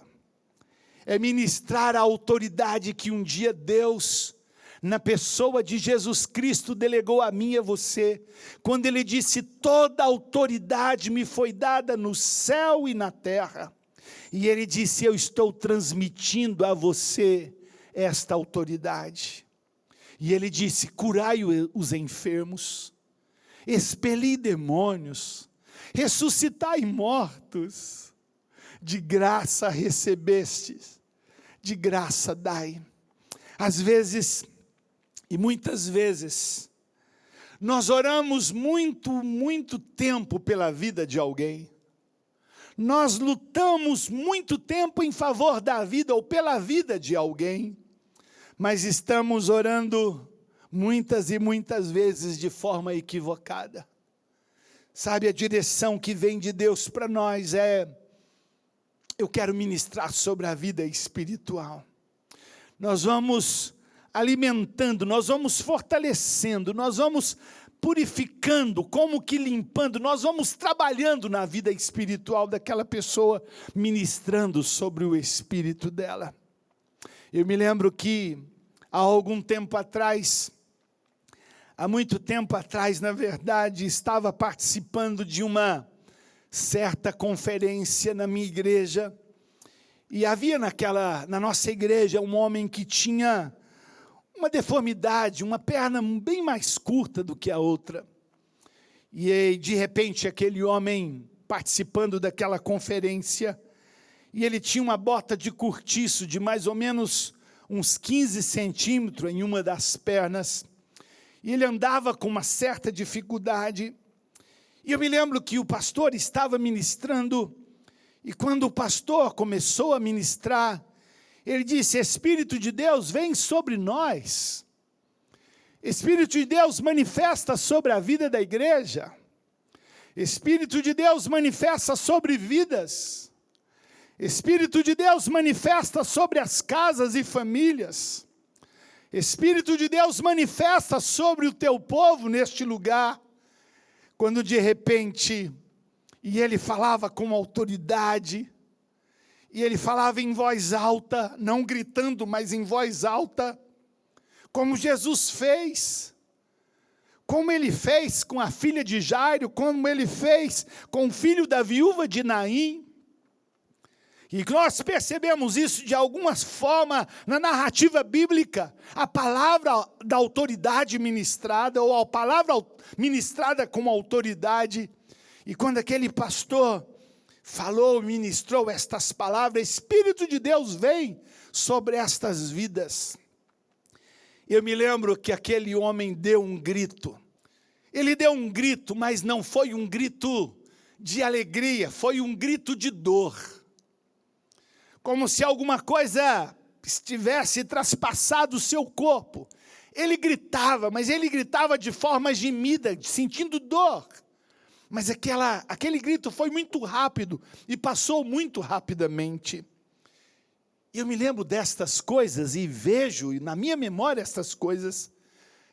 é ministrar a autoridade que um dia Deus, na pessoa de Jesus Cristo, delegou a mim e a você, quando Ele disse: toda autoridade me foi dada no céu e na terra, e Ele disse: eu estou transmitindo a você esta autoridade, e Ele disse: curai os enfermos, expeli demônios, ressuscitai mortos, de graça recebestes, de graça dai. Às vezes, e muitas vezes, nós oramos muito tempo pela vida de alguém. Nós lutamos muito tempo em favor da vida ou pela vida de alguém. Mas estamos orando muitas e muitas vezes de forma equivocada. Sabe, a direção que vem de Deus para nós é: eu quero ministrar sobre a vida espiritual. Nós vamos alimentando, nós vamos fortalecendo, nós vamos purificando, como que limpando, nós vamos trabalhando na vida espiritual daquela pessoa, ministrando sobre o espírito dela. Eu me lembro que há algum tempo atrás, há muito tempo atrás, na verdade, estava participando de uma certa conferência na minha igreja, e havia na nossa igreja um homem que tinha uma deformidade, uma perna bem mais curta do que a outra. E de repente aquele homem participando daquela conferência, e ele tinha uma bota de cortiço de mais ou menos uns 15 centímetros em uma das pernas, e ele andava com uma certa dificuldade. E eu me lembro que o pastor estava ministrando, e quando o pastor começou a ministrar, ele disse: Espírito de Deus vem sobre nós. Espírito de Deus manifesta sobre a vida da igreja. Espírito de Deus manifesta sobre vidas. Espírito de Deus manifesta sobre as casas e famílias. Espírito de Deus manifesta sobre o teu povo neste lugar. Quando de repente, e ele falava com autoridade, e ele falava em voz alta, não gritando, mas em voz alta, como Jesus fez, como ele fez com a filha de Jairo, como ele fez com o filho da viúva de Naim. E nós percebemos isso de alguma forma na narrativa bíblica, a palavra da autoridade ministrada, ou a palavra ministrada com autoridade. E quando aquele pastor falou, ministrou estas palavras, Espírito de Deus vem sobre estas vidas. Eu me lembro que aquele homem deu um grito. Ele deu um grito, mas não foi um grito de alegria, foi um grito de dor. Como se alguma coisa estivesse traspassado o seu corpo. Ele gritava, mas ele gritava de forma gemida, sentindo dor. Mas aquele grito foi muito rápido e passou muito rapidamente. Eu me lembro destas coisas e vejo na minha memória estas coisas.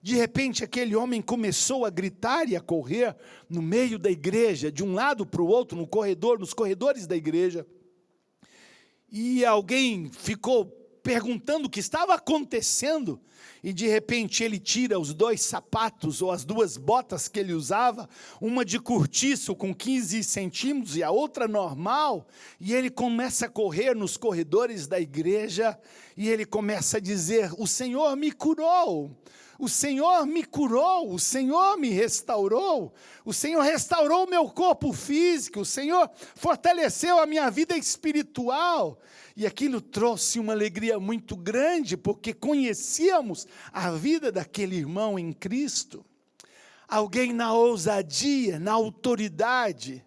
De repente aquele homem começou a gritar e a correr no meio da igreja, de um lado para o outro, no corredor, nos corredores da igreja. E alguém ficou perguntando o que estava acontecendo, e de repente ele tira os 2 sapatos, ou as 2 botas que ele usava, uma de cortiço com 15 centímetros e a outra normal, e ele começa a correr nos corredores da igreja, e ele começa a dizer: o Senhor me curou, o Senhor me curou, o Senhor me restaurou, o Senhor restaurou o meu corpo físico, o Senhor fortaleceu a minha vida espiritual. E aquilo trouxe uma alegria muito grande, porque conhecíamos a vida daquele irmão em Cristo. Alguém na ousadia, na autoridade,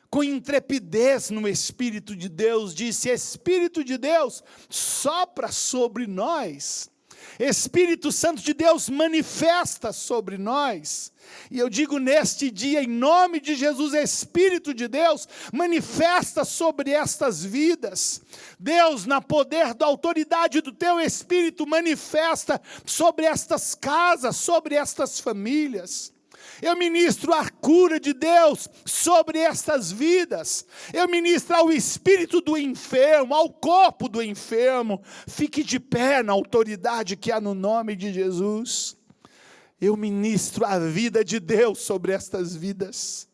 com intrepidez no Espírito de Deus, disse: Espírito de Deus, sopra sobre nós. Espírito Santo de Deus manifesta sobre nós. E eu digo neste dia, em nome de Jesus, Espírito de Deus manifesta sobre estas vidas. Deus, na poder da autoridade do teu Espírito, manifesta sobre estas casas, sobre estas famílias. Eu ministro a cura de Deus sobre estas vidas. Eu ministro ao espírito do enfermo, ao corpo do enfermo. Fique de pé na autoridade que há no nome de Jesus. Eu ministro a vida de Deus sobre estas vidas.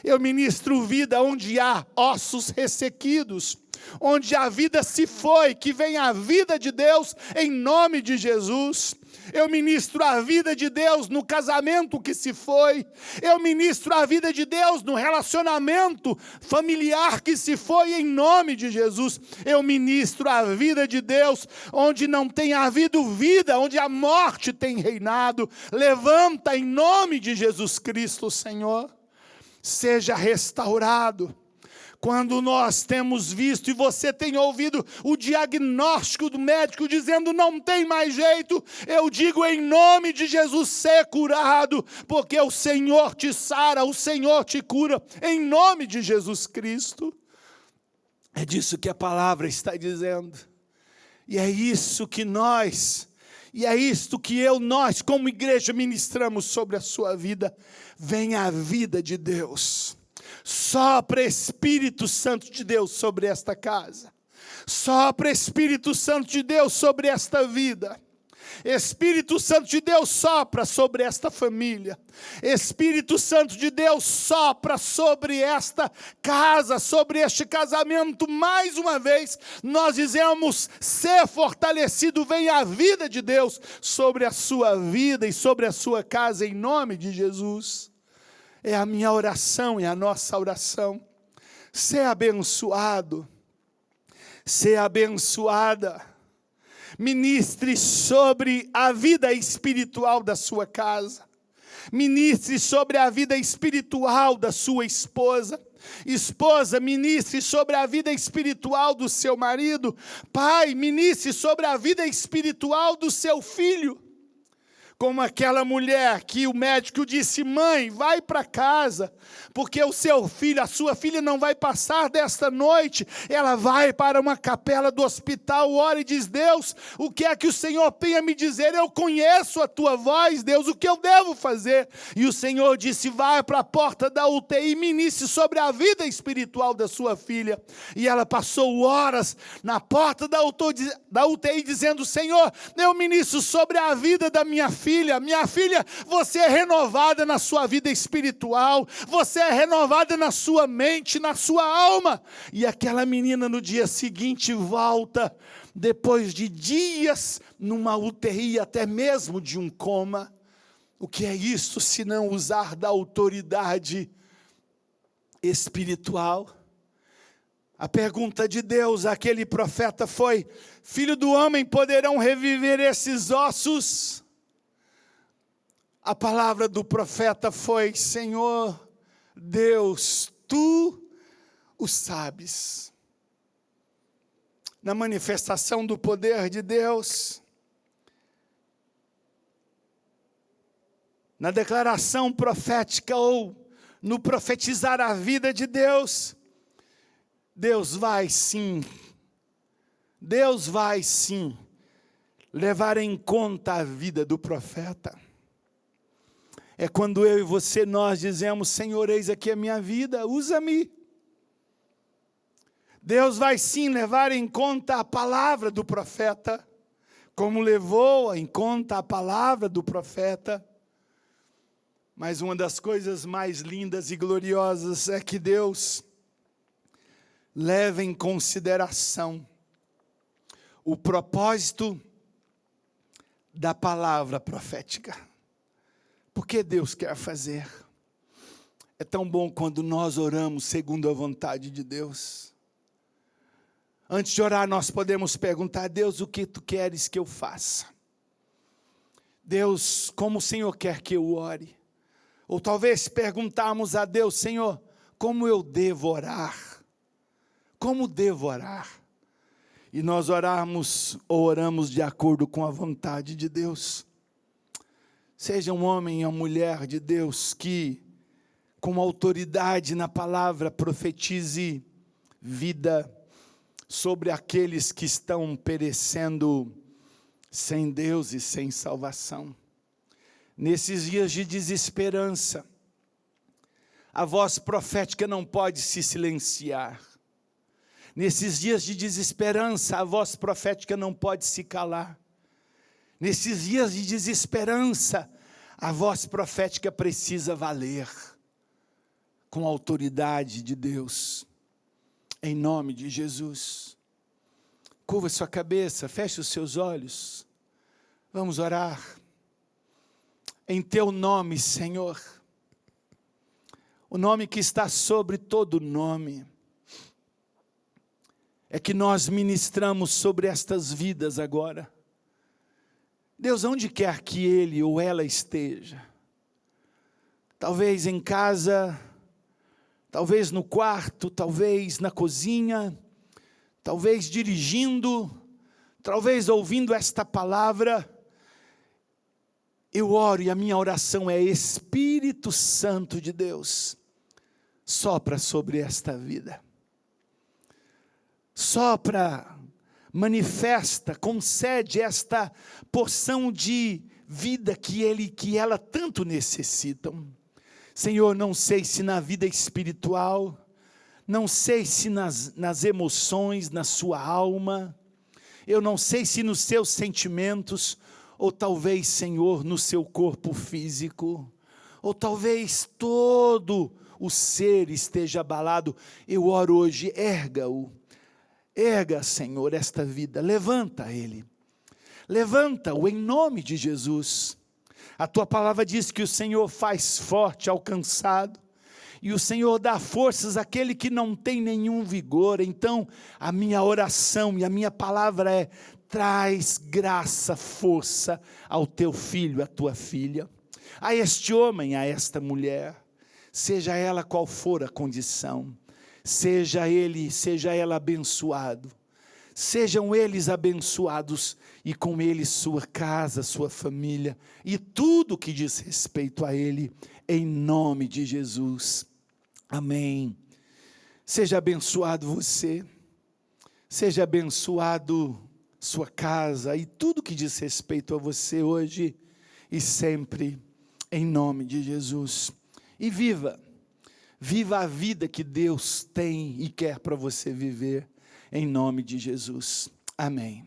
Eu ministro vida onde há ossos ressequidos, onde a vida se foi, que venha a vida de Deus em nome de Jesus. Eu ministro a vida de Deus no casamento que se foi. Eu ministro a vida de Deus no relacionamento familiar que se foi em nome de Jesus. Eu ministro a vida de Deus onde não tem havido vida, onde a morte tem reinado. Levanta em nome de Jesus Cristo, Senhor. Seja restaurado. Quando nós temos visto e você tem ouvido o diagnóstico do médico dizendo não tem mais jeito, eu digo em nome de Jesus, ser curado, porque o Senhor te sara, o Senhor te cura, em nome de Jesus Cristo. É disso que a palavra está dizendo. E é isso que nós como igreja ministramos sobre a sua vida. Venha a vida de Deus. Sopra Espírito Santo de Deus sobre esta casa. Sopra Espírito Santo de Deus sobre esta vida. Espírito Santo de Deus sopra sobre esta família. Espírito Santo de Deus sopra sobre esta casa, sobre este casamento. Mais uma vez, nós dizemos, ser fortalecido, vem a vida de Deus sobre a sua vida e sobre a sua casa, em nome de Jesus. É a minha oração, é a nossa oração. Ser abençoado, ser abençoada. Ministre sobre a vida espiritual da sua casa. Ministre sobre a vida espiritual da sua esposa. Esposa, ministre sobre a vida espiritual do seu marido. Pai, ministre sobre a vida espiritual do seu filho. Como aquela mulher que o médico disse: mãe, vai para casa, porque o seu filho, a sua filha não vai passar desta noite. Ela vai para uma capela do hospital, ora e diz: Deus, o que é que o Senhor tem a me dizer? Eu conheço a tua voz, Deus, o que eu devo fazer? E o Senhor disse: vai para a porta da UTI e ministre sobre a vida espiritual da sua filha. E ela passou horas na porta da UTI dizendo: Senhor, eu ministro sobre a vida da minha filha. Minha filha, você é renovada na sua vida espiritual, você é renovada na sua mente, na sua alma. E aquela menina no dia seguinte volta, depois de dias numa UTI, até mesmo de um coma. O que é isso se não usar da autoridade espiritual? A pergunta de Deus àquele profeta foi: filho do homem, poderão reviver esses ossos? A palavra do profeta foi: Senhor Deus, tu o sabes. Na manifestação do poder de Deus, na declaração profética ou no profetizar a vida de Deus, Deus vai sim levar em conta a vida do profeta. É quando eu e você, nós dizemos: Senhor, eis aqui a minha vida, usa-me. Deus vai sim levar em conta a palavra do profeta, como levou em conta a palavra do profeta. Mas uma das coisas mais lindas e gloriosas é que Deus leva em consideração o propósito da palavra profética. Porque Deus quer fazer. É tão bom quando nós oramos segundo a vontade de Deus. Antes de orar, nós podemos perguntar: Deus, o que tu queres que eu faça? Deus, como o Senhor quer que eu ore? Ou talvez perguntarmos a Deus: Senhor, como eu devo orar? Como devo orar? E nós oramos de acordo com a vontade de Deus. Seja um homem ou mulher de Deus que, com autoridade na palavra, profetize vida sobre aqueles que estão perecendo sem Deus e sem salvação. Nesses dias de desesperança, a voz profética não pode se silenciar. Nesses dias de desesperança, a voz profética não pode se calar. Nesses dias de desesperança, a voz profética precisa valer com a autoridade de Deus, em nome de Jesus. Curva sua cabeça, feche os seus olhos, vamos orar. Em teu nome, Senhor, o nome que está sobre todo nome, é que nós ministramos sobre estas vidas agora. Deus, onde quer que ele ou ela esteja, talvez em casa, talvez no quarto, talvez na cozinha, talvez dirigindo, talvez ouvindo esta palavra, eu oro e a minha oração é: Espírito Santo de Deus, sopra sobre esta vida, sopra, manifesta, concede esta porção de vida que ela tanto necessitam. Senhor, não sei se na vida espiritual, não sei se nas emoções, na sua alma, eu não sei se nos seus sentimentos, ou talvez, Senhor, no seu corpo físico, ou talvez todo o ser esteja abalado. Eu oro hoje, erga, Senhor, esta vida, levanta ele, levanta-o em nome de Jesus. A tua palavra diz que o Senhor faz forte ao cansado, e o Senhor dá forças àquele que não tem nenhum vigor. Então, a minha oração e a minha palavra é: traz graça, força ao teu filho, à tua filha, a este homem, a esta mulher, seja ela qual for a condição, seja ela abençoado, sejam eles abençoados, e com eles sua casa, sua família, e tudo que diz respeito a ele, em nome de Jesus, amém. Seja abençoado você, seja abençoado sua casa, e tudo que diz respeito a você hoje, e sempre, em nome de Jesus. E viva a vida que Deus tem e quer para você viver, em nome de Jesus, amém.